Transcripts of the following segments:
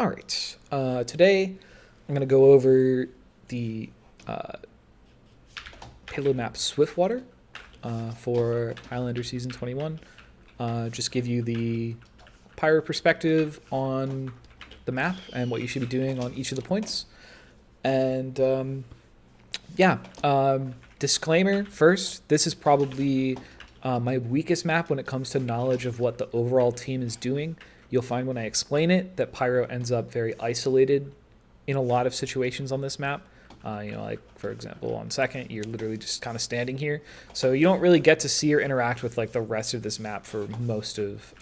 All right. Today, I'm going to go over the payload map Swiftwater for Highlander Season 21. Just give you the Pyro perspective on the map and what you should be doing on each of the points. And disclaimer first, this is probably my weakest map when it comes to knowledge of what the overall team is doing. You'll find when I explain it that Pyro ends up very isolated in a lot of situations on this map. Like for example, on second, you're literally just kind of standing here. So you don't really get to see or interact with like the rest of this map for most of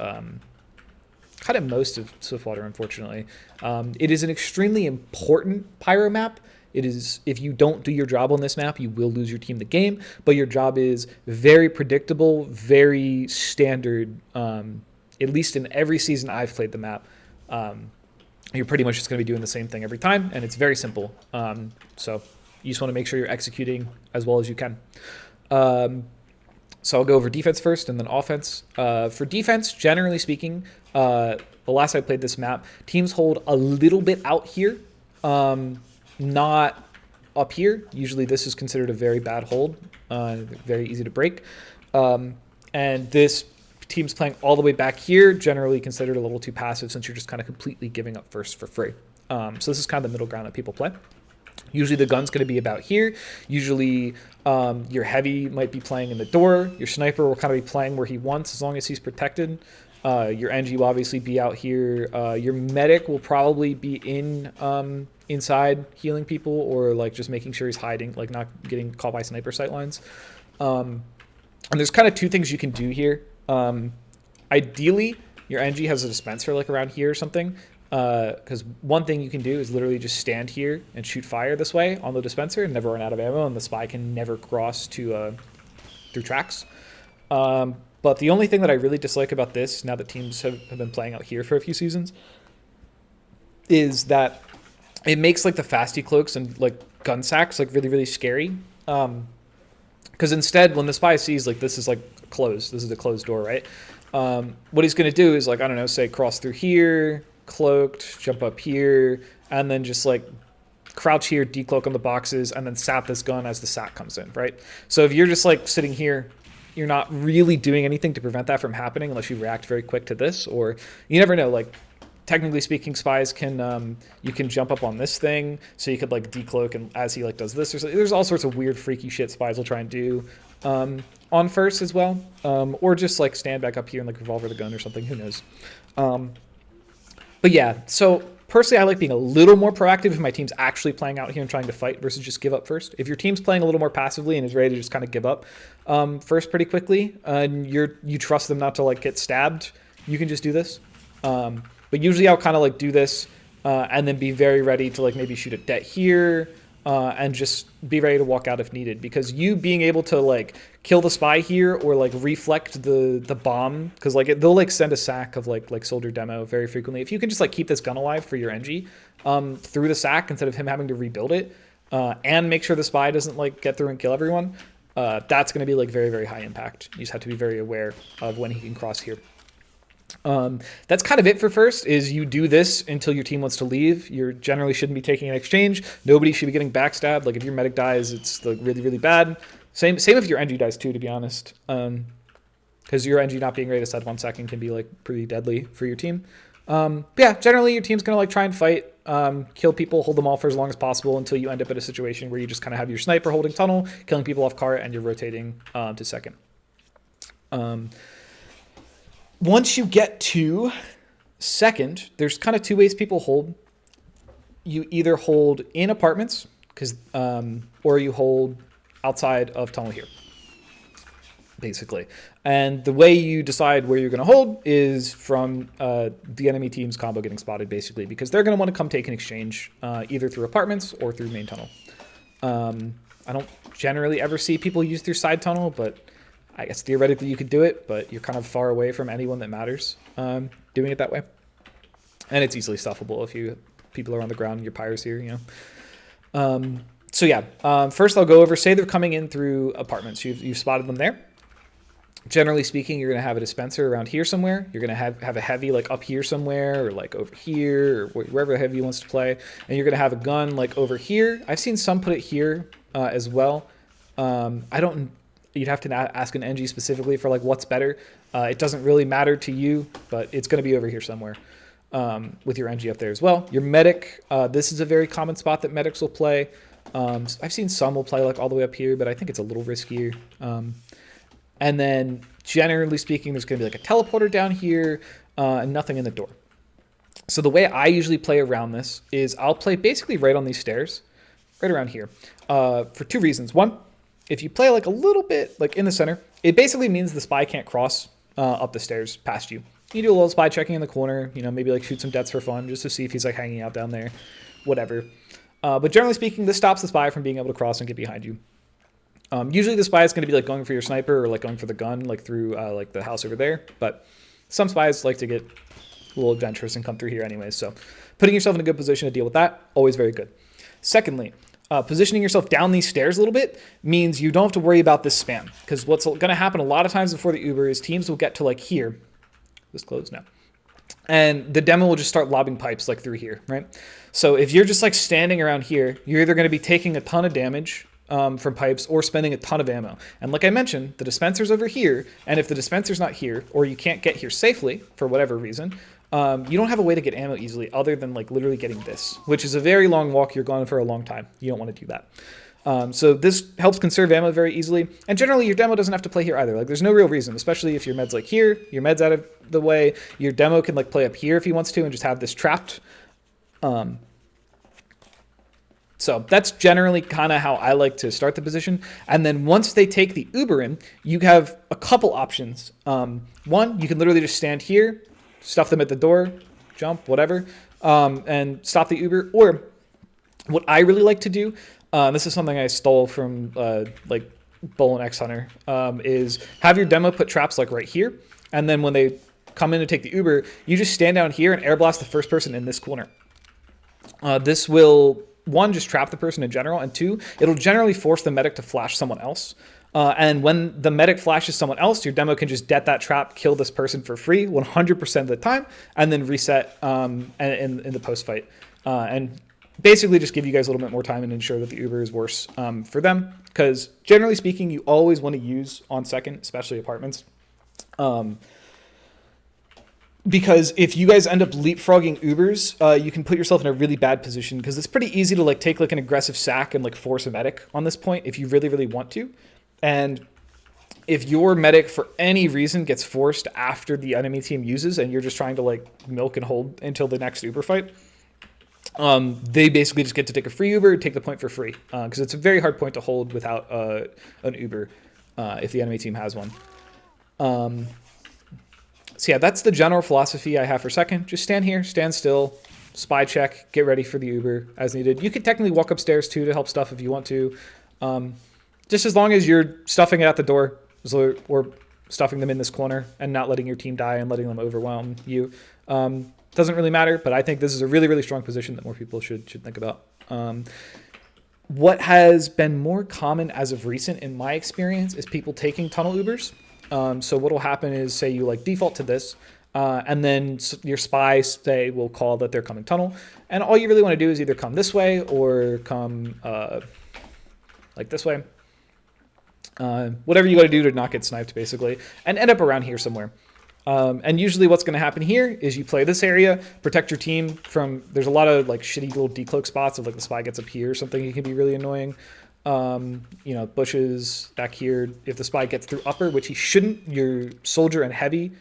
Swiftwater, unfortunately. It is an extremely important Pyro map. It is, if you don't do your job on this map, you will lose your team the game, but your job is very predictable, very standard, at least in every season I've played the map. You're pretty much just going to be doing the same thing every time, and it's very simple. So you just want to make sure you're executing as well as you can. So I'll go over defense first and then offense. For defense, generally speaking, the last I played this map, teams hold a little bit out here, not up here. Usually this is considered a very bad hold, very easy to break. And this team's playing all the way back here, generally considered a little too passive since you're just kind of completely giving up first for free. So this is kind of the middle ground that people play. Usually the gun's going to be about here. Usually your heavy might be playing in the door. Your sniper will kind of be playing where he wants as long as he's protected. Your NG will obviously be out here. Your medic will probably be inside healing people or like just making sure he's hiding, like not getting caught by sniper sight lines. And there's kind of two things you can do here. Ideally, your NG has a dispenser like around here or something. Because one thing you can do is literally just stand here and shoot fire this way on the dispenser and never run out of ammo, and the spy can never cross to through tracks. But the only thing that I really dislike about this, now that teams have been playing out here for a few seasons, is that it makes like the fasty cloaks and like gun sacks like really, really scary. Because instead, when the spy sees like this is like closed, this is a closed door, right? What he's going to do is like, I don't know, say cross through here, cloaked, jump up here, and then just like crouch here, decloak on the boxes, and then sap this gun as the sack comes in, right? So if you're just like sitting here, you're not really doing anything to prevent that from happening unless you react very quick to this, or you never know, like technically speaking, spies can you can jump up on this thing, so you could like decloak and as he like does this, there's all sorts of weird freaky shit spies will try and do on first as well, or just like stand back up here and like revolver the gun or something, who knows. But yeah, so personally I like being a little more proactive if my team's actually playing out here and trying to fight versus just give up first. If your team's playing a little more passively and is ready to just kind of give up first pretty quickly, and you trust them not to like get stabbed, you can just do this. But usually I'll kind of like do this and then be very ready to like maybe shoot a det here and just be ready to walk out if needed. Because you being able to like kill the spy here or like reflect the bomb, because like they'll like send a sack of like soldier demo very frequently. If you can just like keep this gun alive for your NG through the sack instead of him having to rebuild it and make sure the spy doesn't like get through and kill everyone, that's going to be like very, very high impact. You just have to be very aware of when he can cross here. That's kind of it for first, is you do this until your team wants to leave. You generally shouldn't be taking an exchange. Nobody should be getting backstabbed. Like if your medic dies, it's like really, really bad. Same if your NG dies too, to be honest. Because your NG not being ready to set 1 second can be like pretty deadly for your team. But yeah, generally your team's going to like try and fight, kill people, hold them off for as long as possible until you end up at a situation where you just kind of have your sniper holding tunnel, killing people off cart, and you're rotating to second. Once you get to second, there's kind of two ways people hold. You either hold in apartments, or you hold outside of tunnel here, basically. And the way you decide where you're going to hold is from the enemy team's combo getting spotted, basically, because they're going to want to come take an exchange either through apartments or through main tunnel. I don't generally ever see people use through side tunnel, but I guess theoretically you could do it, but you're kind of far away from anyone that matters doing it that way. And it's easily stuffable if people are on the ground and your pyro's here, you know. So yeah, first I'll go over, say they're coming in through apartments. You've spotted them there. Generally speaking, you're going to have a dispenser around here somewhere. You're going to have a heavy like up here somewhere, or like over here, or wherever the heavy wants to play. And you're going to have a gun like over here. I've seen some put it here as well. I don't. You'd have to ask an NG specifically for like what's better. It doesn't really matter to you, but it's going to be over here somewhere with your NG up there as well. Your medic. This is a very common spot that medics will play. I've seen some will play like all the way up here, but I think it's a little riskier. And then, generally speaking, there's going to be like a teleporter down here and nothing in the door. So the way I usually play around this is I'll play basically right on these stairs, right around here, for two reasons. One, if you play like a little bit like in the center, it basically means the spy can't cross up the stairs past you. You do a little spy checking in the corner, you know, maybe like shoot some deaths for fun just to see if he's like hanging out down there, whatever. But generally speaking, this stops the spy from being able to cross and get behind you. Usually the spy is going to be like going for your sniper or like going for the gun, like through like the house over there. But some spies like to get a little adventurous and come through here anyways. So putting yourself in a good position to deal with that, always very good. Secondly, positioning yourself down these stairs a little bit means you don't have to worry about this spam. Because what's going to happen a lot of times before the Uber is teams will get to like here. This closed now. And the demo will just start lobbing pipes like through here, right? So if you're just like standing around here, you're either going to be taking a ton of damage from pipes or spending a ton of ammo. And like I mentioned, the dispenser's over here, and if the dispenser's not here, or you can't get here safely for whatever reason, you don't have a way to get ammo easily other than like literally getting this, which is a very long walk. You're gone for a long time. You don't want to do that. So this helps conserve ammo very easily. And generally your demo doesn't have to play here either. Like there's no real reason, especially if your med's like here, your med's out of the way, your demo can like play up here if he wants to and just have this trapped. So that's generally kind of how I like to start the position. And then once they take the Uber in, you have a couple options. One, you can literally just stand here, stuff them at the door, jump, whatever, and stop the Uber. Or what I really like to do, this is something I stole from like Bull and X Hunter, is have your demo put traps like right here. And then when they come in to take the Uber, you just stand down here and air blast the first person in this corner. This will... one, just trap the person in general, and two, it'll generally force the medic to flash someone else. And when the medic flashes someone else, your demo can just det that trap, kill this person for free 100% of the time, and then reset in the post fight. And basically just give you guys a little bit more time and ensure that the Uber is worse for them. Because generally speaking, you always want to use on second, especially apartments. Because if you guys end up leapfrogging Ubers, you can put yourself in a really bad position because it's pretty easy to like take like an aggressive sack and like force a medic on this point if you really, really want to. And if your medic for any reason gets forced after the enemy team uses and you're just trying to like milk and hold until the next Uber fight, they basically just get to take a free Uber, take the point for free. Because it's a very hard point to hold without an Uber if the enemy team has one. So yeah, that's the general philosophy I have for second. Just stand here, stand still, spy check, get ready for the Uber as needed. You could technically walk upstairs too to help stuff if you want to. Just as long as you're stuffing it at the door or stuffing them in this corner and not letting your team die and letting them overwhelm you. Doesn't really matter, but I think this is a really, really strong position that more people should think about. What has been more common as of recent in my experience is people taking tunnel Ubers. So what will happen is, say you like default to this, and then your spy say will call that they're coming tunnel, and all you really want to do is either come this way or come like this way. Whatever you got to do to not get sniped, basically, and end up around here somewhere. And usually what's going to happen here is you play this area, protect your team from, there's a lot of like shitty little decloak spots if like the spy gets up here or something, it can be really annoying. You know, bushes back here. If the spy gets through upper, which he shouldn't, your soldier and heavy,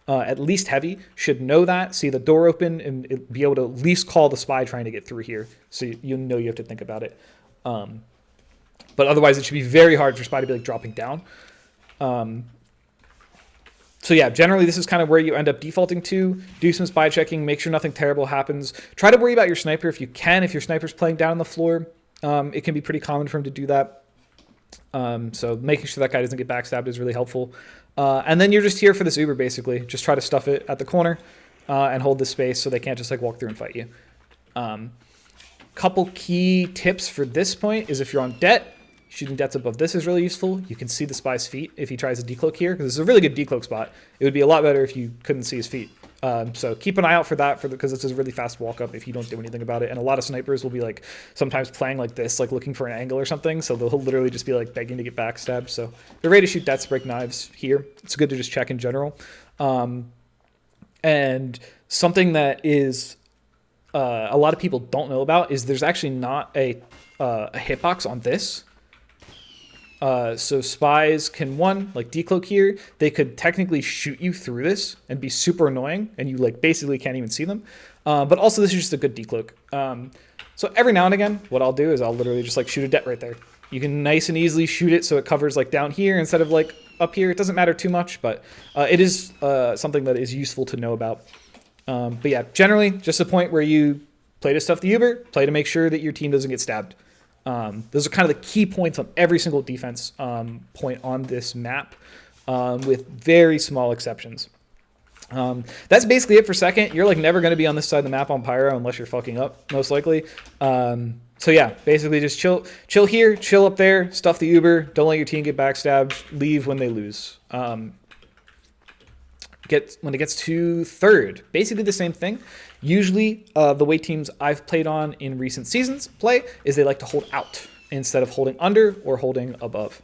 at least heavy, should know that, see the door open, and be able to at least call the spy trying to get through here. So you know you have to think about it. But otherwise, it should be very hard for spy to be like dropping down. So yeah, generally this is kind of where you end up defaulting to. Do some spy checking, make sure nothing terrible happens. Try to worry about your sniper if you can. If your sniper's playing down on the floor, it can be pretty common for him to do that. So making sure that guy doesn't get backstabbed is really helpful. And then you're just here for this Uber, basically. Just try to stuff it at the corner and hold the space so they can't just like walk through and fight you. Couple key tips for this point is if you're on det, Shooting depths above this is really useful. You can see the spy's feet if he tries to decloak here, because this is a really good decloak spot. It would be a lot better if you couldn't see his feet. So keep an eye out for that, because it's a really fast walk up if you don't do anything about it. And a lot of snipers will be like sometimes playing like this, like looking for an angle or something. So they'll literally just be like begging to get backstabbed. So they're ready to shoot deaths, break knives here. It's good to just check in general. And something that is a lot of people don't know about is there's actually not a hitbox on this. So spies can, one, like decloak here. They could technically shoot you through this and be super annoying, and you like basically can't even see them. But also this is just a good decloak. So every now and again, what I'll do is I'll literally just like shoot a det right there. You can nice and easily shoot it so it covers like down here instead of like up here. It doesn't matter too much, but it is something that is useful to know about. But yeah, generally just a point where you play to stuff the Uber, play to make sure that your team doesn't get stabbed. Those are kind of the key points on every single defense point on this map, with very small exceptions. That's basically it for second. You're like never going to be on this side of the map on Pyro unless you're fucking up, most likely. So yeah, basically just chill here, chill up there, stuff the Uber, don't let your team get backstabbed, leave when they lose. When it gets to third, basically the same thing. Usually the way teams I've played on in recent seasons play is they like to hold out instead of holding under or holding above.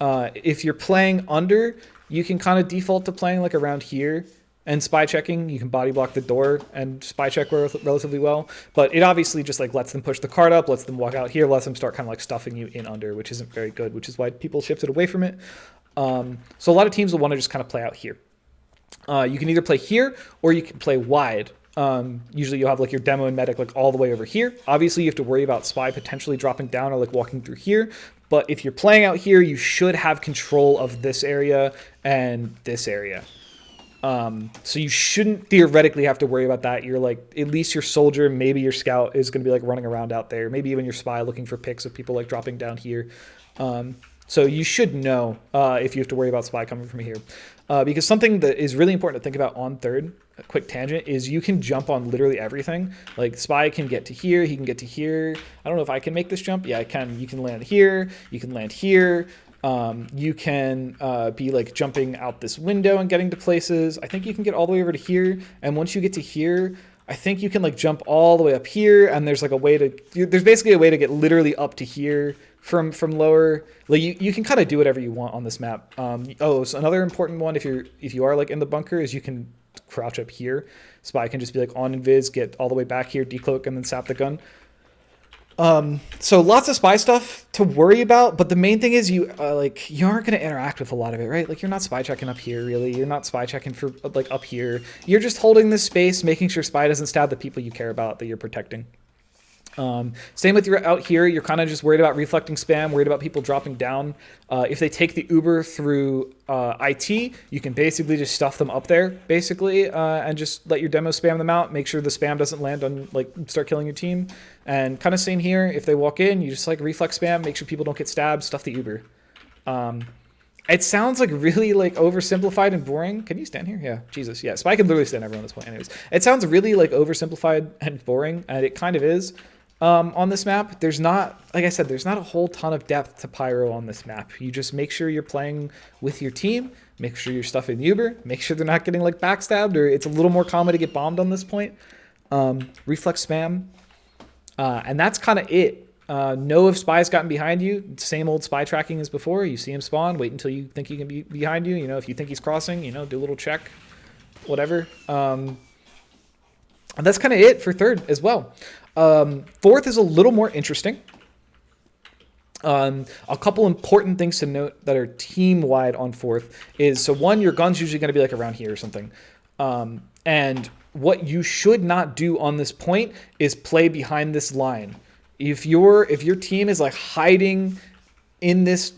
If you're playing under, you can kind of default to playing like around here and spy checking. You can body block the door and spy check relatively well, but it obviously just like lets them push the card up, lets them walk out here, lets them start kind of like stuffing you in under, which isn't very good, which is why people shifted away from it. So a lot of teams will want to just kind of play out here. You can either play here or you can play wide. Usually you'll have like your demo and medic like all the way over here. Obviously you have to worry about spy potentially dropping down or like walking through here. But if you're playing out here, you should have control of this area and this area. So you shouldn't theoretically have to worry about that. You're like, at least your soldier, maybe your scout is going to be like running around out there. Maybe even your spy looking for picks of people like dropping down here. So you should know if you have to worry about spy coming from here. Because something that is really important to think about on third, a quick tangent, is you can jump on literally everything. Like spy can get to here, he can get to here. I don't know if I can make this jump. Yeah, I can. You can land here, you can land here. You can be like jumping out this window and getting to places. I think you can get all the way over to here. And once you get to here, I think you can like jump all the way up here. And there's like a way to, there's basically a way to get literally up to here from lower. Like you can kind of do whatever you want on this map. So another important one, if you are like in the bunker, is you can crouch up here. Spy can just be like on invis, get all the way back here, decloak, and then sap the gun. So lots of spy stuff to worry about, but the main thing is you aren't going to interact with a lot of it, right? Like you're not spy checking up here, really. You're not spy checking for like up here. You're just holding this space, making sure spy doesn't stab the people you care about that you're protecting. Same with your out here. You're kind of just worried about reflecting spam, worried about people dropping down. If they take the Uber through IT, you can basically just stuff them up there, basically, and just let your demo spam them out. Make sure the spam doesn't land on, like, start killing your team. And kind of same here. If they walk in, you just, like, reflex spam, make sure people don't get stabbed, stuff the Uber. It sounds, like, really, like, oversimplified and boring. Can you stand here? Yeah, Jesus, yeah. Spy can literally stand everyone at this point. Anyways, it sounds really, like, oversimplified and boring, and it kind of is. On this map, there's not, like I said, there's not a whole ton of depth to Pyro on this map. You just make sure you're playing with your team, make sure you're stuffing the Uber, make sure they're not getting like backstabbed, or it's a little more common to get bombed on this point. Reflex spam, and that's kind of it. Know if spy's gotten behind you. Same old spy tracking as before. You see him spawn, wait until you think he can be behind you. You know, if you think he's crossing, you know, do a little check, whatever. And that's kind of it for third as well. Fourth is a little more interesting. A couple important things to note that are team-wide on fourth is, so one, your gun's usually going to be like around here or something. And what you should not do on this point is play behind this line. If your team is like hiding in this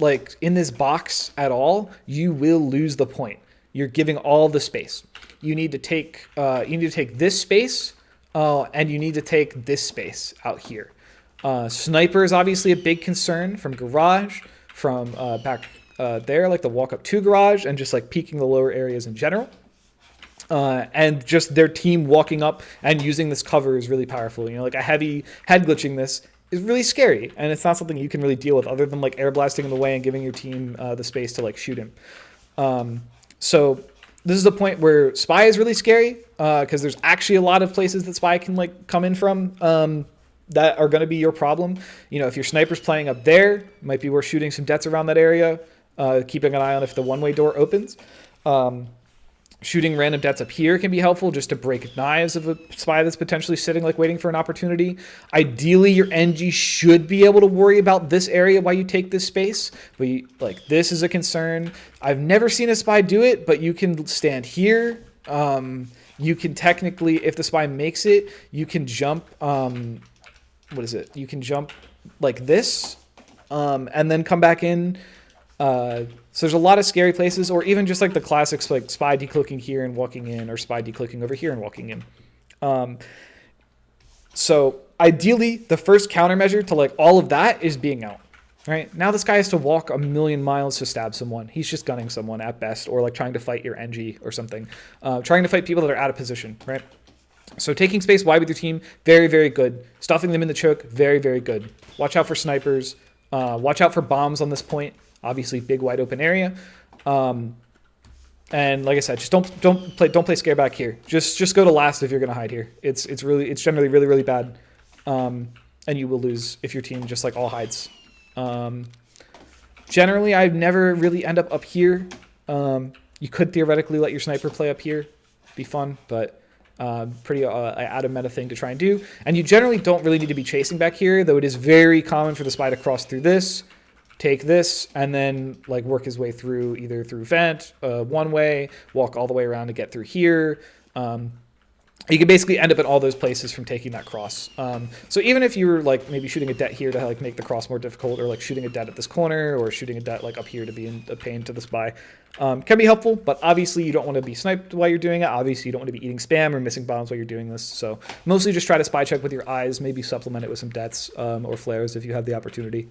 box at all, you will lose the point. You're giving all the space. You need to take this space. And you need to take this space out here. Sniper is obviously a big concern from garage, from back there, like the walk up to garage, and just like peeking the lower areas in general. And just their team walking up and using this cover is really powerful. You know, like a heavy head glitching this is really scary, and it's not something you can really deal with other than like air blasting in the way and giving your team the space to like shoot him. So this is the point where spy is really scary because there's actually a lot of places that spy can like come in from that are going to be your problem. You know, if your sniper's playing up there, it might be worth shooting some debts around that area, keeping an eye on if the one-way door opens. Shooting random debts up here can be helpful just to break knives of a spy that's potentially sitting like waiting for an opportunity. Ideally, your NG should be able to worry about this area while you take this space. But like this is a concern. I've never seen a spy do it, but you can stand here. You can technically, if the spy makes it, you can jump. What is it? You can jump like this and then come back in. So there's a lot of scary places, or even just like the classics, like spy decloaking here and walking in, or spy decloaking over here and walking in. So ideally, the first countermeasure to like all of that is being out. Right now, this guy has to walk a million miles to stab someone. He's just gunning someone at best, or like trying to fight your NG or something, trying to fight people that are out of position. Right. So taking space wide with your team, very, very good. Stuffing them in the choke, very, very good. Watch out for snipers. Watch out for bombs on this point. Obviously, big wide open area, and like I said, just don't play scare back here. Just go to last if you're gonna hide here. It's generally really really bad, and you will lose if your team just like all hides. Generally, I never really end up here. You could theoretically let your sniper play up here, be fun, but pretty out of meta thing to try and do. And you generally don't really need to be chasing back here, though it is very common for the spy to cross through this. Take this and then like work his way through either through vent, one way, walk all the way around to get through here. You can basically end up in all those places from taking that cross. So even if you were like maybe shooting a det here to like make the cross more difficult, or like shooting a det at this corner, or shooting a det like up here to be a pain to the spy, can be helpful. But obviously you don't want to be sniped while you're doing it. Obviously you don't want to be eating spam or missing bombs while you're doing this. So mostly just try to spy check with your eyes, maybe supplement it with some dets or flares if you have the opportunity.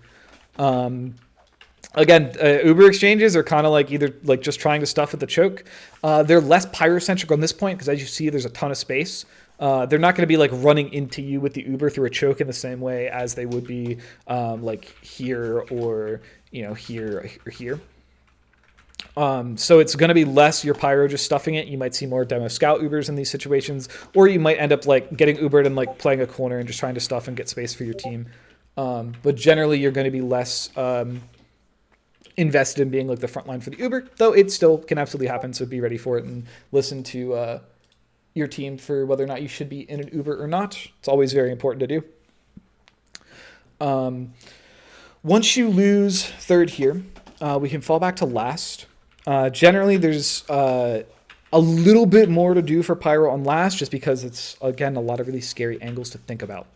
Again, Uber exchanges are kind of like either like just trying to stuff at the choke. They're less pyrocentric on this point because as you see, there's a ton of space. They're not going to be like running into you with the Uber through a choke in the same way as they would be like here or, you know, here or here. So it's going to be less your pyro just stuffing it. You might see more demo scout Ubers in these situations, or you might end up like getting Ubered and like playing a corner and just trying to stuff and get space for your team. But generally you're going to be less invested in being like the front line for the Uber, though it still can absolutely happen. So be ready for it and listen to your team for whether or not you should be in an Uber or not. It's always very important to do. Once you lose third here, we can fall back to last. Generally, there's a little bit more to do for Pyro on last, just because it's, again, a lot of really scary angles to think about.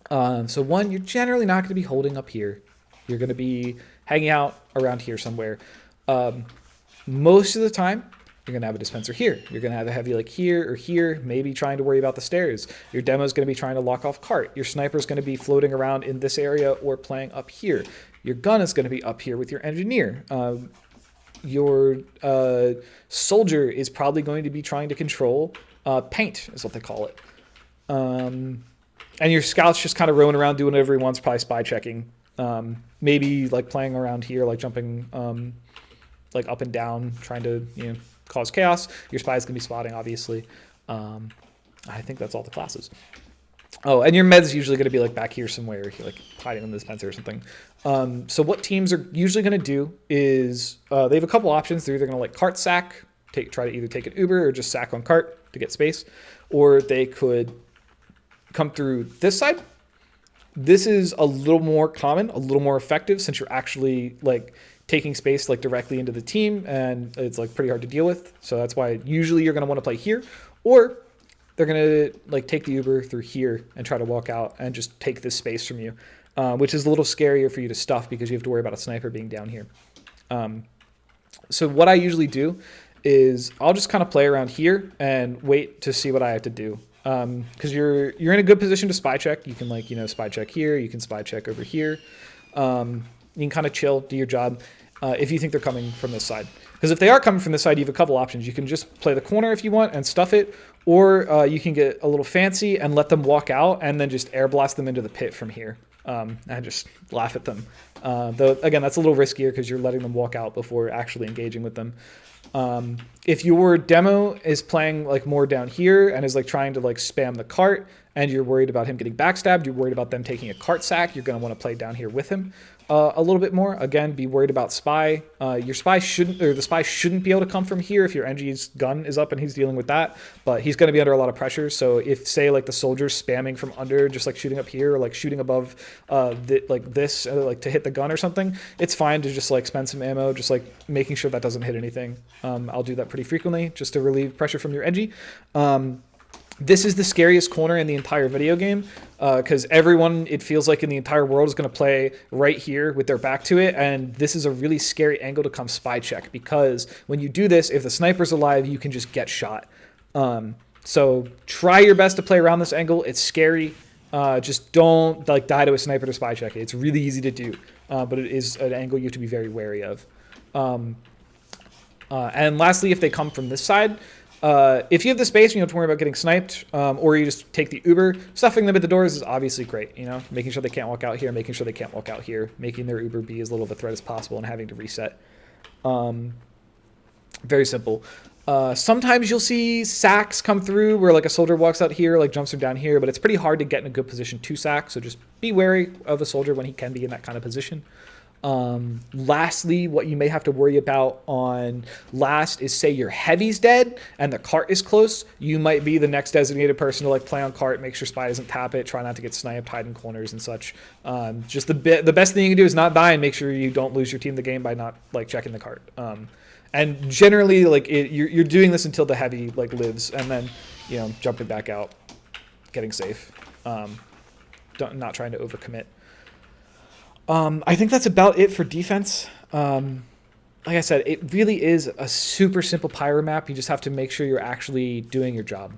So one, you're generally not going to be holding up here. You're going to be hanging out around here somewhere. Most of the time, you're going to have a dispenser here. You're going to have a heavy like here or here, maybe trying to worry about the stairs. Your demo is going to be trying to lock off cart. Your sniper is going to be floating around in this area or playing up here. Your gun is going to be up here with your engineer. Your soldier is probably going to be trying to control paint, is what they call it. And your scout's just kind of roaming around doing whatever he wants, probably spy checking. Maybe like playing around here, like jumping like up and down, trying to, you know, cause chaos. Your spy is going to be spotting, obviously. I think that's all the classes. Oh, and your med's usually going to be like back here somewhere, like hiding in the dispenser or something. So what teams are usually going to do is they have a couple options. They're either going to like cart sack, try to either take an Uber or just sack on cart to get space, or they could come through this side. This is a little more common, a little more effective, since you're actually like taking space like directly into the team, and it's like pretty hard to deal with. So that's why usually you're going to want to play here, or they're going to like take the Uber through here and try to walk out and just take this space from you, which is a little scarier for you to stuff because you have to worry about a sniper being down here. So what I usually do is I'll just kind of play around here and wait to see what I have to do. Because you're in a good position to spy check. You can like, you know, spy check here. You can spy check over here. You can kind of chill, do your job if you think they're coming from this side. Because if they are coming from this side, you have a couple options. You can just play the corner if you want and stuff it, or you can get a little fancy and let them walk out and then just air blast them into the pit from here. and just laugh at them. Though, again, that's a little riskier because you're letting them walk out before actually engaging with them. If your demo is playing like more down here and is like trying to like spam the cart and you're worried about him getting backstabbed, you're worried about them taking a cart sack, you're going to want to play down here with him a little bit more. Again, be worried about spy. Your spy shouldn't, or the spy shouldn't be able to come from here if your NG's gun is up and he's dealing with that, but he's going to be under a lot of pressure. So if, say, like the soldier's spamming from under, just like shooting up here or like shooting above like this, like to hit the gun or something, it's fine to just like spend some ammo, just like making sure that doesn't hit anything. I'll do that pretty frequently just to relieve pressure from your NG. This is the scariest corner in the entire video game because everyone, it feels like in the entire world, is going to play right here with their back to it. And this is a really scary angle to come spy check because when you do this, if the sniper's alive, you can just get shot. So try your best to play around this angle. It's scary. Just don't like die to a sniper to spy check it. It's really easy to do, but it is an angle you have to be very wary of. And lastly, if they come from this side, if you have the space and you don't have to worry about getting sniped, or you just take the Uber, stuffing them at the doors is obviously great. You know, making sure they can't walk out here, making sure they can't walk out here, making their Uber be as little of a threat as possible and having to reset. Very simple. Sometimes you'll see sacks come through where like a soldier walks out here, like jumps him down here, but it's pretty hard to get in a good position to sack. So just be wary of a soldier when he can be in that kind of position. Lastly, what you may have to worry about on last is, say your heavy's dead and the cart is close, you might be the next designated person to like play on cart, make sure spy doesn't tap it, try not to get sniped, hide in corners and such. Just the best thing you can do is not die and make sure you don't lose your team the game by not like checking the cart. And generally like you're doing this until the heavy like lives and then, you know, jumping back out, getting safe, not trying to overcommit. I think that's about it for defense. Like I said, it really is a super simple Pyro map. You just have to make sure you're actually doing your job,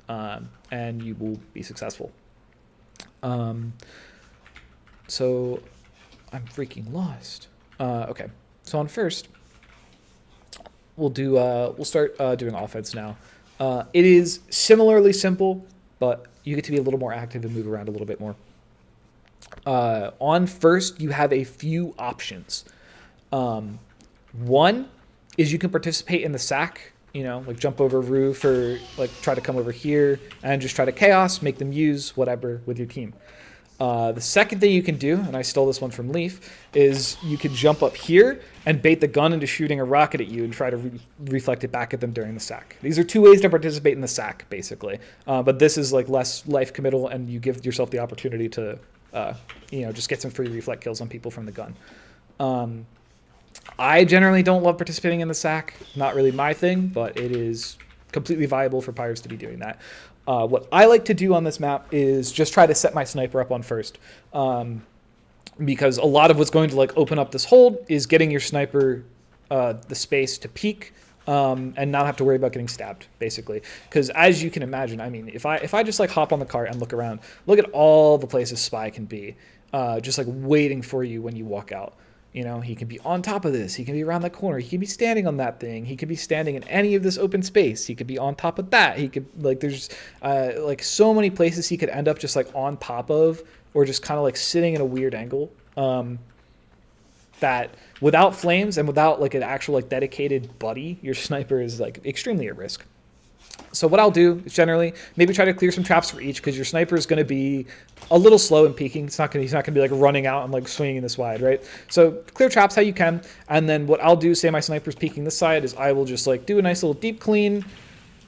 and you will be successful. So I'm freaking lost. Okay, so on first, we'll start doing offense now. It is similarly simple, but you get to be a little more active and move around a little bit more. On first, you have a few options. One is you can participate in the sack, you know, like jump over roof or like try to come over here and just try to chaos, make them use whatever with your team. The second thing you can do, and I stole this one from Leaf, is you can jump up here and bait the gun into shooting a rocket at you and try to reflect it back at them during the sack. These are two ways to participate in the sack, basically. But this is like less life committal, and you give yourself the opportunity to you know, just get some free reflect kills on people from the gun. I generally don't love participating in the sack. Not really my thing, but it is completely viable for Pyros to be doing that. What I like to do on this map is just try to set my sniper up on first. Because a lot of what's going to like open up this hold is getting your sniper the space to peek, and not have to worry about getting stabbed, basically. Because as you can imagine, I mean, if I just like hop on the cart and look around, look at all the places spy can be, just like waiting for you when you walk out. You know, he can be on top of this, he can be around that corner, he can be standing on that thing, he could be standing in any of this open space, he could be on top of that, he could like there's like so many places he could end up just like on top of, or just kind of like sitting in a weird angle. That without flames and without like an actual like dedicated buddy, your sniper is like extremely at risk. So what I'll do is generally maybe try to clear some traps for each, because your sniper is going to be a little slow in peeking. He's not going to be like running out and like swinging this wide, right? So clear traps how you can, and then what I'll do, say my sniper's peeking this side, is I will just like do a nice little deep clean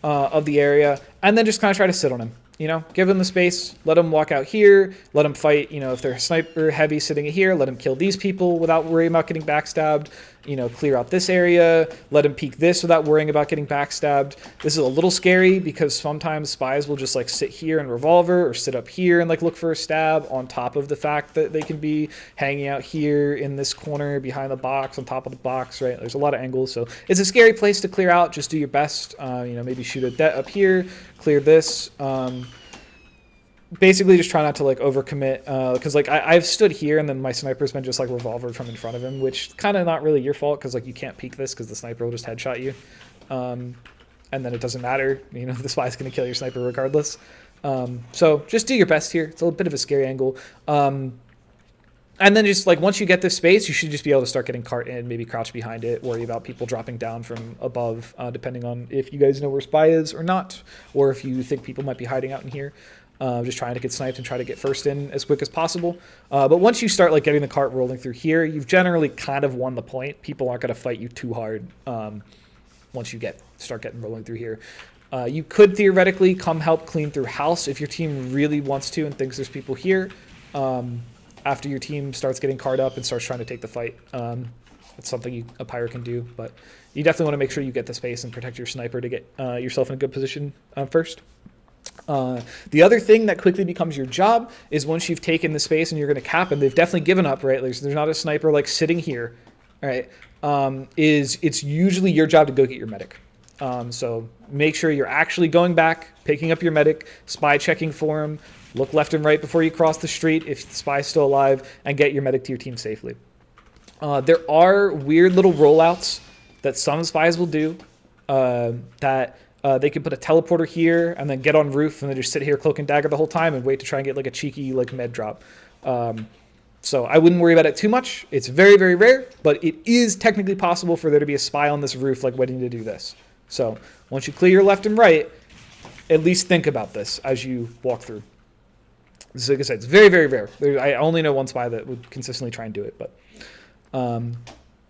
of the area, and then just kind of try to sit on him. You know, give them the space, let them walk out here, let them fight. You know, if they're sniper heavy sitting here, let them kill these people without worrying about getting backstabbed. You know, clear out this area, let them peek this without worrying about getting backstabbed. This is a little scary because sometimes spies will just like sit here and revolver, or sit up here and like look for a stab, on top of the fact that they can be hanging out here in this corner behind the box, on top of the box, right? There's a lot of angles, so it's a scary place to clear out. Just do your best. You know, maybe shoot a det up here, clear this. Basically just try not to like overcommit, because like I've stood here and then my sniper's been just like revolvered from in front of him, which kind of not really your fault, because like you can't peek this because the sniper will just headshot you, and then it doesn't matter, you know, the spy's going to kill your sniper regardless. So just do your best here. It's a little bit of a scary angle. And then just like once you get this space, you should just be able to start getting cart in, maybe crouch behind it, worry about people dropping down from above, depending on if you guys know where spy is or not, or if you think people might be hiding out in here. Just trying to get sniped and try to get first in as quick as possible. But once you start like getting the cart rolling through here, you've generally kind of won the point. People aren't going to fight you too hard once you start getting rolling through here. You could theoretically come help clean through house if your team really wants to and thinks there's people here. After your team starts getting cart up and starts trying to take the fight. That's something a Pyro can do, but you definitely want to make sure you get the space and protect your sniper to get yourself in a good position first. The other thing that quickly becomes your job is once you've taken the space and you're going to cap, and they've definitely given up, right? Like, there's not a sniper like sitting here, right? It's usually your job to go get your medic. So make sure you're actually going back, picking up your medic, spy checking for him, look left and right before you cross the street if the spy's still alive, and get your medic to your team safely. There are weird little rollouts that some spies will do that they can put a teleporter here and then get on roof and then just sit here cloak and dagger the whole time and wait to try and get like a cheeky like med drop. So I wouldn't worry about it too much. It's very, very rare, but it is technically possible for there to be a spy on this roof like waiting to do this. So once you clear your left and right, at least think about this as you walk through. So like I said, it's very, very rare. I only know one spy that would consistently try and do it.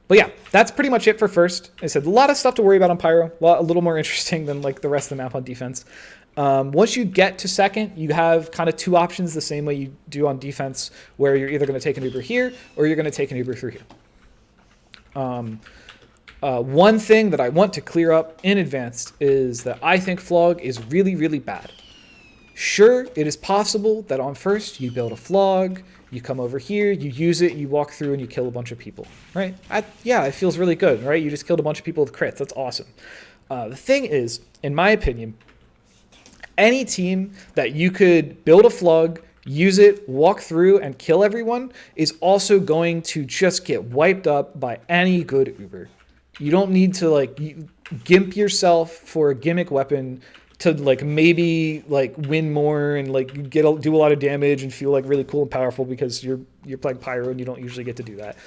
But yeah, that's pretty much it for first. I said a lot of stuff to worry about on Pyro. A little more interesting than like the rest of the map on defense. Once you get to second, you have kind of two options the same way you do on defense, where you're either going to take an Uber here or you're going to take an Uber through here. One thing that I want to clear up in advance is that I think Flog is really, really bad. Sure, it is possible that on first you build a Flog, you come over here, you use it, you walk through and you kill a bunch of people, right? Yeah, it feels really good, right? You just killed a bunch of people with crits. That's awesome. The thing is, in my opinion, any team that you could build a Flog, use it, walk through, and kill everyone is also going to just get wiped up by any good Uber. You don't need to like gimp yourself for a gimmick weapon to like maybe like win more and like do a lot of damage and feel like really cool and powerful because you're playing Pyro and you don't usually get to do that.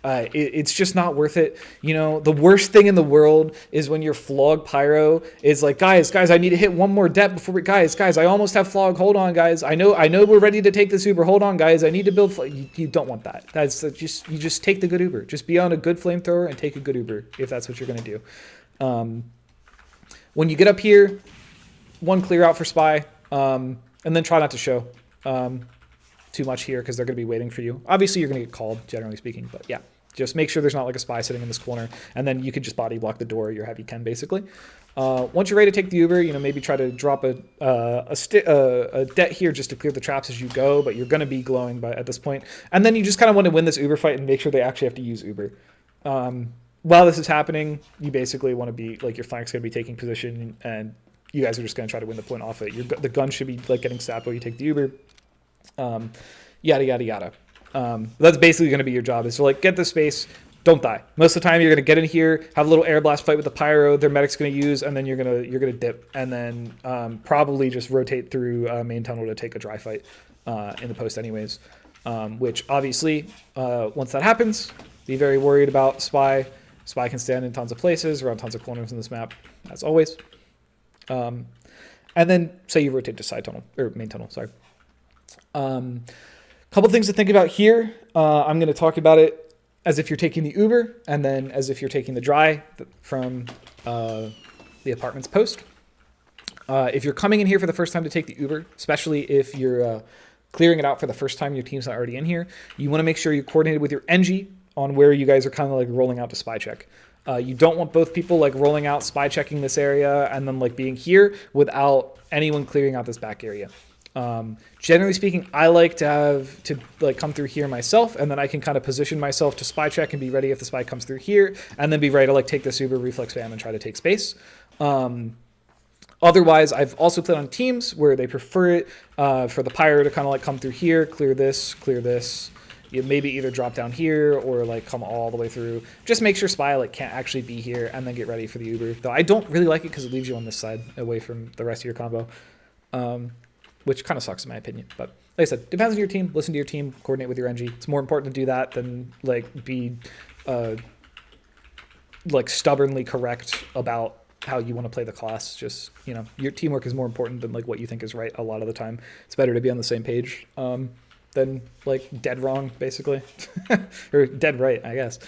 It's just not worth it. You know, the worst thing in the world is when your Flog Pyro is like, guys, I need to hit one more dep before guys, I almost have Flog. Hold on, guys. I know we're ready to take this Uber. Hold on, guys. I need to build. You don't want that. You just take the good Uber. Just be on a good flamethrower and take a good Uber if that's what you're gonna do. When you get up here, one clear out for spy, and then try not to show too much here because they're going to be waiting for you. Obviously, you're going to get called, generally speaking, but yeah. Just make sure there's not like a spy sitting in this corner, and then you could just body block the door. You're heavy 10, basically. Once you're ready to take the Uber, maybe try to drop a det here just to clear the traps as you go, but you're going to be glowing at this point. And then you just kind of want to win this Uber fight and make sure they actually have to use Uber. While this is happening, you basically want to be, like, your flank's going to be taking position, and you guys are just going to try to win the point off it. The gun should be, like, getting sapped while you take the Uber. Yada, yada, yada. That's basically going to be your job, is to like get the space, don't die. Most of the time you're going to get in here, have a little air blast fight with the Pyro their medic's going to use, and then you're going to dip, and then probably just rotate through main tunnel to take a dry fight in the post anyways. Which obviously, once that happens, be very worried about Spy. Spy can stand in tons of places, around tons of corners in this map, as always. And then say you rotate to side tunnel, or main tunnel, sorry. Couple things to think about here. I'm going to talk about it as if you're taking the Uber, and then as if you're taking the dry from the apartment's post. If you're coming in here for the first time to take the Uber, especially if you're clearing it out for the first time, your team's not already in here, you want to make sure you're coordinated with your NG on where you guys are kind of like rolling out to spy check. You don't want both people like rolling out, spy checking this area, and then like being here without anyone clearing out this back area. Generally speaking, I like to like come through here myself, and then I can kind of position myself to spy check and be ready if the spy comes through here, and then be ready to like take this Uber reflex spam and try to take space. Otherwise, I've also played on teams where they prefer it for the Pyro to kind of like come through here, clear this, you maybe either drop down here or like come all the way through. Just make sure spy like can't actually be here, and then get ready for the Uber. Though I don't really like it because it leaves you on this side away from the rest of your combo. which kind of sucks in my opinion. But like I said, depends on your team. Listen to your team, coordinate with your NG. It's more important to do that than like be like stubbornly correct about how you want to play the class. Just, you know, your teamwork is more important than like what you think is right a lot of the time. It's better to be on the same page than like dead wrong, basically. Or dead right, I guess.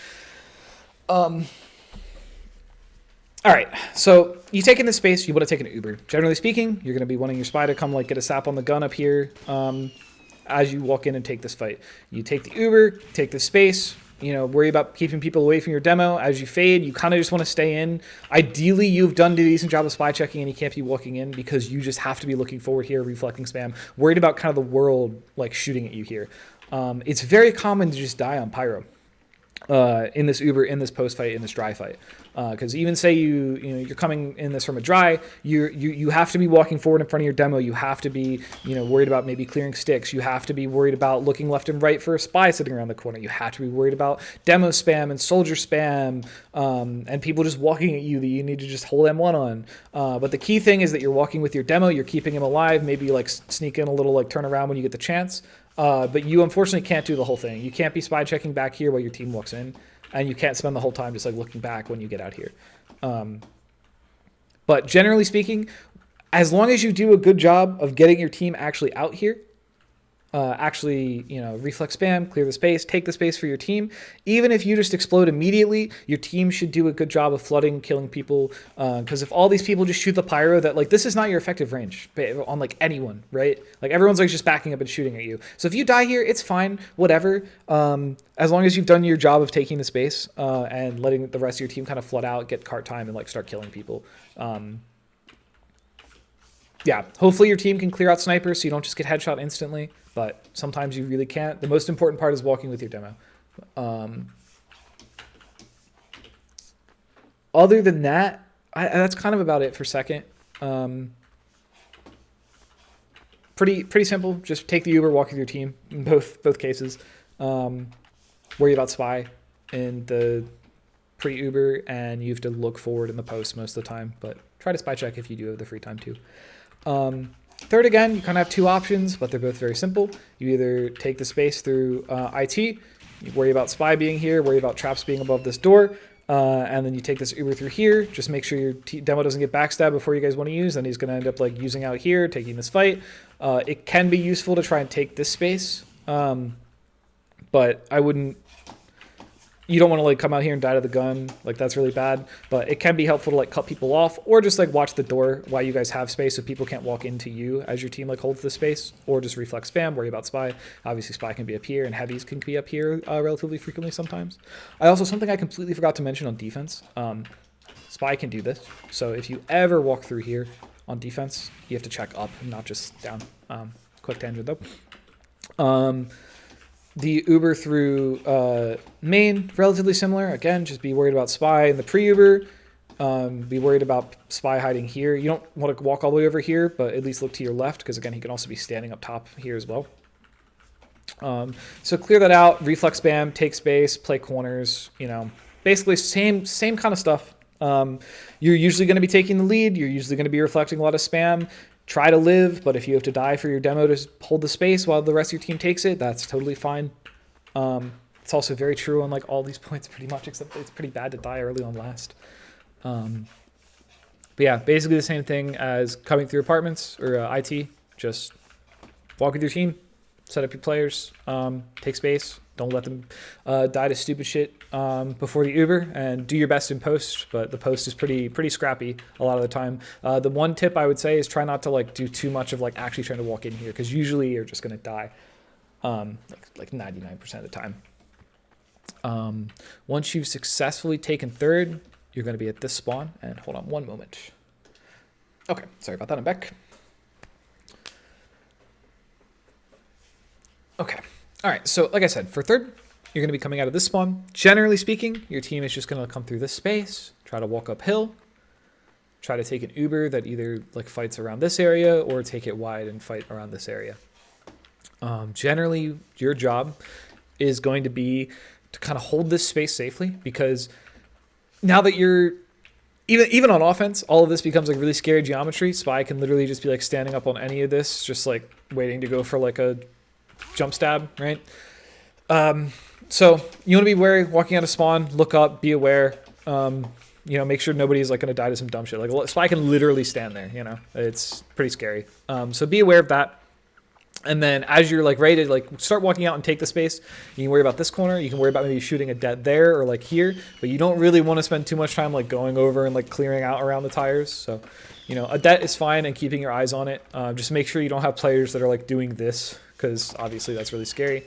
All right, so you take in this space, you want to take an Uber. Generally speaking, you're going to be wanting your spy to come like get a sap on the gun up here as you walk in and take this fight. You take the Uber, take the space, you know, worry about keeping people away from your demo. As you fade, you kind of just want to stay in. Ideally, you've done a decent job of spy checking and you can't be walking in because you just have to be looking forward here, reflecting spam, worried about kind of the world like shooting at you here. It's very common to just die on Pyro. In this Uber, in this post fight, in this dry fight, because even say you're coming in this from a dry, you have to be walking forward in front of your demo. You have to be worried about maybe clearing sticks. You have to be worried about looking left and right for a spy sitting around the corner. You have to be worried about demo spam and soldier spam and people just walking at you that you need to just hold M1 on. But the key thing is that you're walking with your demo. You're keeping him alive. Maybe like sneak in a little like turn around when you get the chance. But you unfortunately can't do the whole thing. You can't be spy checking back here while your team walks in, and you can't spend the whole time just like looking back when you get out here. But generally speaking, as long as you do a good job of getting your team actually out here, reflex spam, clear the space, take the space for your team. Even if you just explode immediately, your team should do a good job of flooding, killing people. Because if all these people just shoot the pyro, that like this is not your effective range on like anyone, right? Like everyone's like just backing up and shooting at you. So if you die here, it's fine, whatever. As long as you've done your job of taking the space and letting the rest of your team kind of flood out, get cart time, and like start killing people. Yeah, hopefully your team can clear out snipers so you don't just get headshot instantly, but sometimes you really can't. The most important part is walking with your demo. Other than that, that's kind of about it for second. Pretty simple. Just take the Uber, walk with your team in both cases. Worry about spy in the pre-Uber, and you have to look forward in the post most of the time, but try to spy check if you do have the free time too. Third, again, you kind of have two options, but they're both very simple. You either take the space through IT, you worry about spy being here, worry about traps being above this door, and then you take this Uber through here. Just make sure your demo doesn't get backstabbed before you guys want to use, and he's going to end up like using out here, taking this fight. It can be useful to try and take this space, but I wouldn't. You don't want to like come out here and die to the gun. Like that's really bad, but it can be helpful to like cut people off or just like watch the door while you guys have space so people can't walk into you as your team like holds the space, or just reflex spam, worry about spy. Obviously spy can be up here and heavies can be up here relatively frequently sometimes. Something I completely forgot to mention on defense. Spy can do this. So if you ever walk through here on defense, you have to check up and not just down. Quick tangent though. The Uber through main, relatively similar. Again, just be worried about spy in the pre-Uber. Be worried about spy hiding here. You don't want to walk all the way over here, but at least look to your left, because again, he can also be standing up top here as well. So clear that out, reflex spam, take space, play corners, basically same kind of stuff. You're usually going to be taking the lead. You're usually going to be reflecting a lot of spam. Try to live, but if you have to die for your demo to hold the space while the rest of your team takes it, that's totally fine. It's also very true on like all these points pretty much, except it's pretty bad to die early on last. But yeah, basically the same thing as coming through apartments or IT. Just walk with your team, set up your players, take space. Don't let them die to stupid shit before the Uber, and do your best in post. But the post is pretty scrappy a lot of the time. The one tip I would say is try not to like do too much of like actually trying to walk in here, because usually you're just gonna die like 99% of the time. Once you've successfully taken third, you're gonna be at this spawn. And hold on one moment. Okay, sorry about that. I'm back. Okay. All right, so like I said, for third, you're going to be coming out of this spawn. Generally speaking, your team is just going to come through this space, try to walk uphill, try to take an Uber that either like fights around this area or take it wide and fight around this area. Generally, your job is going to be to kind of hold this space safely, because now that you're even on offense, all of this becomes like really scary geometry. Spy can literally just be like standing up on any of this, just like waiting to go for like a jump stab, right? So you want to be wary, walking out of spawn, look up, be aware. Make sure nobody's like going to die to some dumb shit. Like Spy can literally stand there, it's pretty scary. So be aware of that. And then as you're like ready to like start walking out and take the space, you can worry about this corner. You can worry about maybe shooting a det there or like here, but you don't really want to spend too much time like going over and like clearing out around the tires. So, a det is fine and keeping your eyes on it. Just make sure you don't have players that are like doing this, because obviously that's really scary.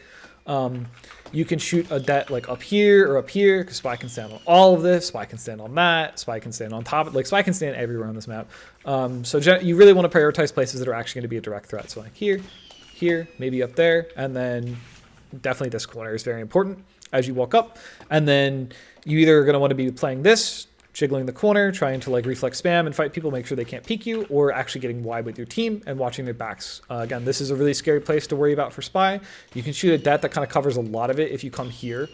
You can shoot a det like up here or up here, because Spy can stand on all of this. Spy can stand on that. Spy can stand on top of it. Like Spy can stand everywhere on this map. So you really want to prioritize places that are actually going to be a direct threat. So like here, maybe up there, and then definitely this corner is very important as you walk up. And then you either are going to want to be playing this, jiggling the corner, trying to like reflex spam and fight people, make sure they can't peek you, or actually getting wide with your team and watching their backs. Again, this is a really scary place to worry about for Spy. You can shoot a det that kind of covers a lot of it if you come here.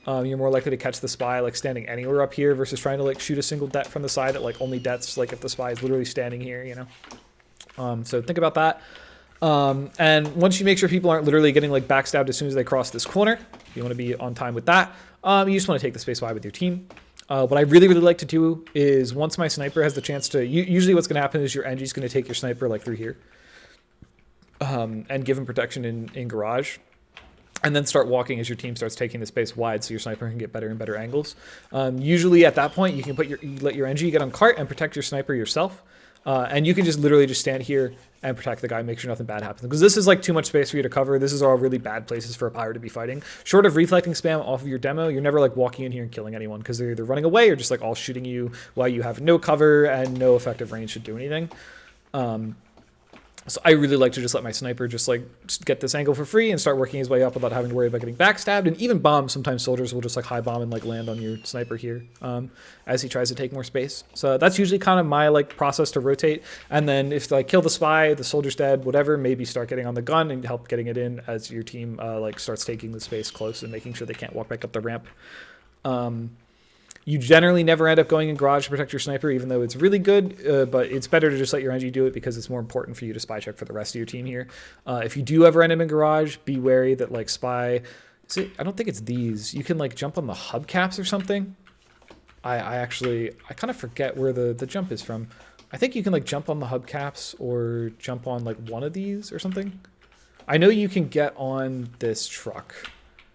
You're more likely to catch the Spy like standing anywhere up here versus trying to like shoot a single det from the side that like only dets like if the Spy is literally standing here, So think about that. And once you make sure people aren't literally getting like backstabbed as soon as they cross this corner, you want to be on time with that. You just want to take the space wide with your team. What I really like to do is once my sniper has the chance to, usually what's going to happen is your NG is going to take your sniper like through here, and give him protection in garage, and then start walking as your team starts taking the space wide so your sniper can get better and better angles. Usually at that point you can let your NG get on cart and protect your sniper yourself. And you can just literally just stand here and protect the guy, make sure nothing bad happens. Because this is like too much space for you to cover. This is all really bad places for a Pyro to be fighting. Short of reflecting spam off of your demo, you're never like walking in here and killing anyone, because they're either running away or just like all shooting you while you have no cover and no effective range to do anything. So I really like to just let my sniper just get this angle for free and start working his way up without having to worry about getting backstabbed. And even bombs, sometimes soldiers will just like high bomb and like land on your sniper here as he tries to take more space. So that's usually kind of my like process to rotate. And then if like kill the Spy, the soldier's dead, whatever, maybe start getting on the gun and help getting it in as your team like starts taking the space close and making sure they can't walk back up the ramp. You generally never end up going in garage to protect your sniper, even though it's really good, but it's better to just let your NG do it because it's more important for you to spy check for the rest of your team here. If you do ever end up in garage, be wary that like Spy, I don't think it's these. You can like jump on the hubcaps or something. I kind of forget where the jump is from. I think you can like jump on the hubcaps or jump on like one of these or something. I know you can get on this truck.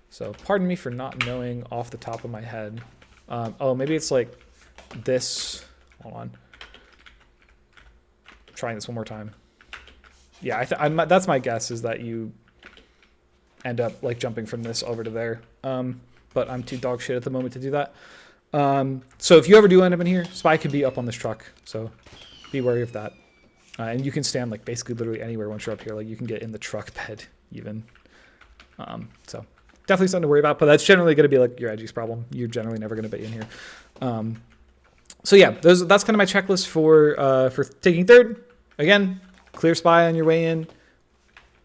So pardon me for not knowing off the top of my head. Oh, maybe it's like this. Hold on. I'm trying this one more time. Yeah, that's my guess, is that you end up like jumping from this over to there. But I'm too dog shit at the moment to do that. So if you ever do end up in here, Spy could be up on this truck. So be wary of that. And you can stand like basically literally anywhere once you're up here. Like you can get in the truck bed even. So definitely something to worry about, but that's generally going to be like your edgy's problem. You're generally never going to be in here. So yeah, that's kind of my checklist for taking third. Again, clear Spy on your way in.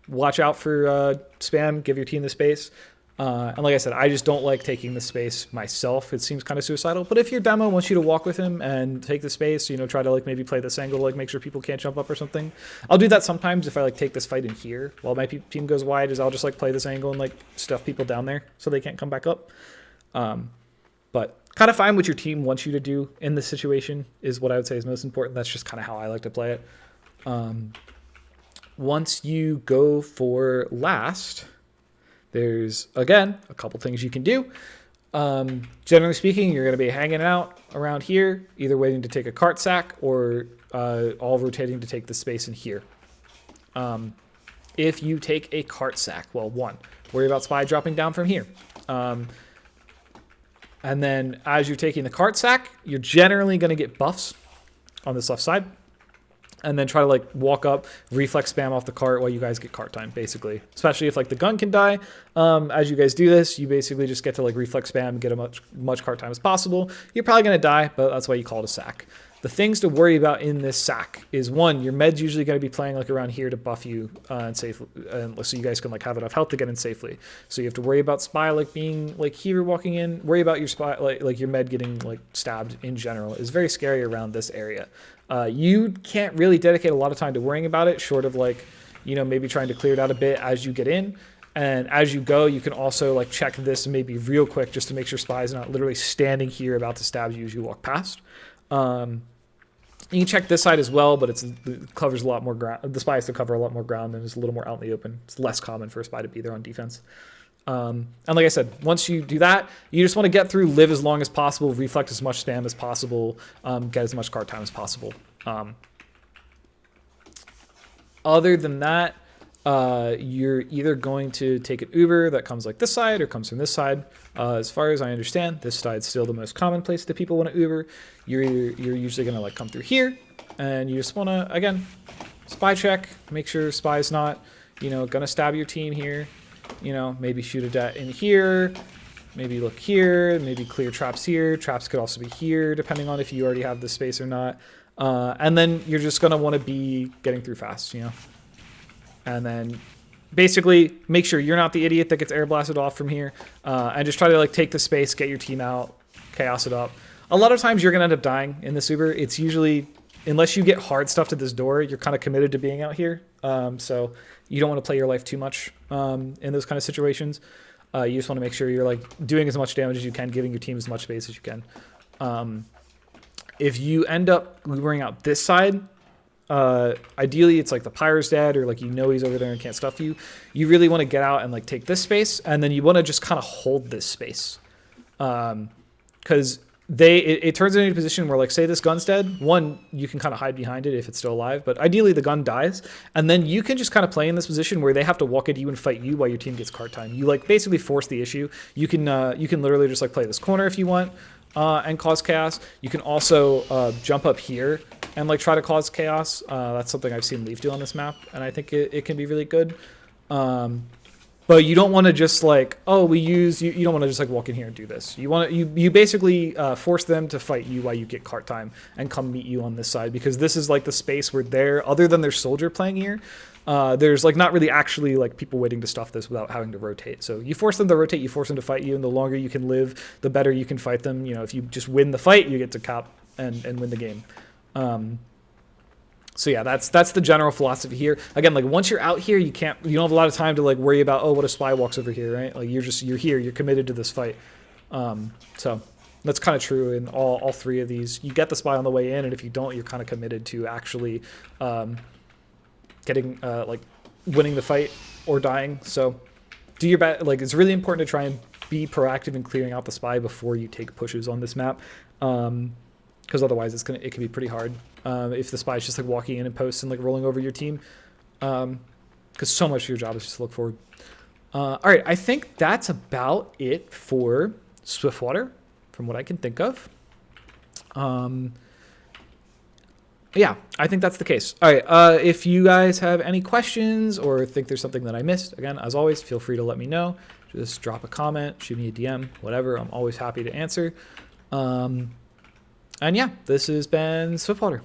Watch out for spam. Give your team the space. And like I said, I just don't like taking the space myself. It seems kind of suicidal. But if your demo wants you to walk with him and take the space, try to like maybe play this angle, like make sure people can't jump up or something. I'll do that sometimes if I like take this fight in here while my team goes wide. Is I'll just like play this angle and like stuff people down there so they can't come back up. But kind of find what your team wants you to do in this situation is what I would say is most important. That's just kind of how I like to play it. Once you go for last, there's, again, a couple things you can do. Generally speaking, you're going to be hanging out around here, either waiting to take a cart sack or all rotating to take the space in here. If you take a cart sack, well, one, worry about Spy dropping down from here. And then as you're taking the cart sack, you're generally going to get buffs on this left side. And then try to like walk up, reflex spam off the cart while you guys get cart time, basically. Especially if like the gun can die. As you guys do this, you basically just get to like reflex spam and get as much cart time as possible. You're probably going to die, but that's why you call it a sack. The things to worry about in this sack is, one, your med's usually going to be playing like around here to buff you and safely, so you guys can like have enough health to get in safely. So you have to worry about spy like being like here walking in. Worry about your spy like your med getting like stabbed in general is very scary around this area. You can't really dedicate a lot of time to worrying about it, short of like, you know, maybe trying to clear it out a bit as you get in. And as you go, you can also like check this maybe real quick just to make sure spy is not literally standing here about to stab you as you walk past. You can check this side as well, but it covers a lot more ground. The spy has to cover a lot more ground and is a little more out in the open. It's less common for a spy to be there on defense. And like I said, once you do that, you just want to get through, live as long as possible, reflect as much spam as possible, get as much card time as possible. Other than that, you're either going to take an Uber that comes like this side or comes from this side. As far as I understand, this side's still the most common place that people want to Uber. You're usually going to like come through here, and you just want to, again, spy check, make sure spy's not, you know, going to stab your team here. You know, maybe shoot a det in here, maybe look here, maybe clear traps here. Traps could also be here, depending on if you already have the space or not. And then you're just going to want to be getting through fast, you know. And then basically make sure you're not the idiot that gets air blasted off from here, and just try to like take the space, get your team out, chaos it up. A lot of times you're going to end up dying in this Uber. It's usually, unless you get hard stuff to this door, you're kind of committed to being out here. So you don't want to play your life too much in those kind of situations. You just want to make sure you're like doing as much damage as you can, giving your team as much space as you can. If you end up Ubering out this side, ideally it's like the Pyro's dead, or like, you know, he's over there and can't stuff you. You really want to get out and like take this space, and then you want to just kind of hold this space. Because it turns into a position where, like, say this gun's dead, one, you can kind of hide behind it if it's still alive, but ideally the gun dies, and then you can just kind of play in this position where they have to walk into you and fight you while your team gets card time. You like basically force the issue. You can literally just like play this corner if you want, and cause chaos. You can also jump up here and like try to cause chaos. That's something I've seen Leaf do on this map, and I think it can be really good. But you don't want to just like, oh, you don't want to just like walk in here and do this. You basically force them to fight you while you get cart time and come meet you on this side, because this is like the space where other than their soldier playing here, there's like not really actually like people waiting to stuff this without having to rotate. So you force them to rotate, you force them to fight you, and the longer you can live, the better you can fight them. You know, if you just win the fight, you get to cap and win the game. So yeah, that's the general philosophy here. Again, like once you're out here, you don't have a lot of time to like worry about, oh, what if spy walks over here, right? Like you're here, you're committed to this fight. So that's kind of true in all three of these. You get the spy on the way in, and if you don't, you're kind of committed to actually getting like winning the fight or dying. So do your best. Like it's really important to try and be proactive in clearing out the spy before you take pushes on this map. Because otherwise it can be pretty hard if the spy is just like walking in and posts and like rolling over your team. Because so much of your job is just to look forward. All right, I think that's about it for Swiftwater, from what I can think of. Yeah, I think that's the case. All right, if you guys have any questions or think there's something that I missed, again, as always, feel free to let me know. Just drop a comment, shoot me a DM, whatever. I'm always happy to answer. And yeah, this has been Swiftwater.